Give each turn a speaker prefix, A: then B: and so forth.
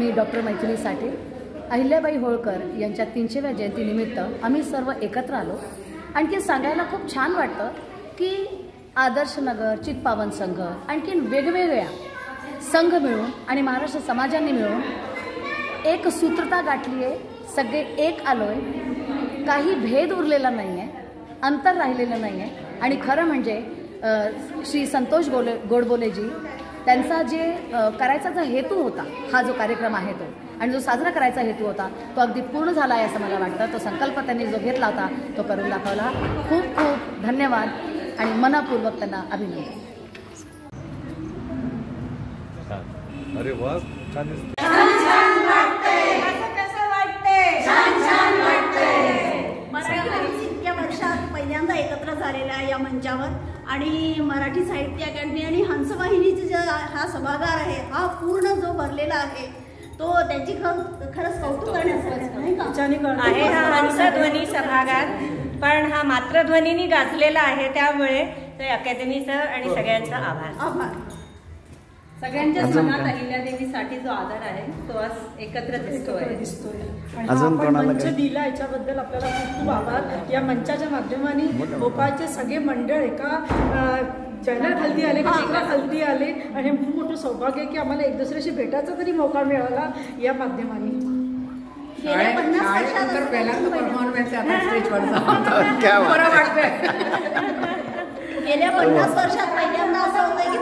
A: मी doctor Maithili साठे. अहिल्याबाई होळकर यांच्या 300व्या जयंतीनिमित्त आम्ही सर्व एकत्र आलो. आणखी सांगायला खूप छान वाटतं की आदर्श नगर, चित्पावन संघ, आणखीन वेगवेगळ्या संघ मिळून आणि महाराष्ट्र समाजांनी मिळून एक सूत्रता गाठली आहे. सगळे एक आलो आहे. काही भेद उरलेला नाही आहे, अंतर राहिलेलं नाही आहे. आणि खरं म्हणजे श्री संतोष गोडबोलेजी त्यांचा जे करायचा जो हेतू होता, हा जो कार्यक्रम आहे तो आणि जो साजरा करायचा हेतू होता तो अगदी पूर्ण झाला आहे असं मला वाटतं. तो संकल्प त्यांनी जो घेतला होता तो करून दाखवला. खूप खूप धन्यवाद आणि मनापूर्वक त्यांना अभिनंदन.
B: अरे वा, छान
C: इतक्या वर्षात पहिल्यांदा एकत्र झालेला आहे या मंचावर. आणि मराठी साहित्य अकादमी आणि हंसवाहिनीचे जो हा सभागार आहे, हा पूर्ण जो भरलेला आहे तो त्यांची खरंच कौतुक करण्यासारखं
D: आहे. हा हंसध्वनी सभागार पण हा मात्रध्वनीनी गाजलेला आहे, त्यामुळे ते अकादमीचं आणि सगळ्यांचा आभार.
E: सगळ्यांच्याच मनात अहिल्यादेवीसाठी जो आदर आहे तो आज एकत्र दिसतोय.
F: अजून कोणाला
G: मंच दिला याच्याबद्दल आपल्याला खूप खूप आभार. या मंचाच्या माध्यमाने भोपाळचे सगळे मंडळ एका चॅनल खालती आले, खालती आले आणि खूप मोठं सौभाग्य आहे की आम्हाला एक दुसऱ्याशी भेटायचा तरी मौका मिळाला या माध्यमाने.
C: गेल्या 50 वर्षात
H: पहिल्यांदा परफॉर्मन्स आता स्टेजवर
C: गेल्या 50 वर्षात पहिल्यांदा असं होतं की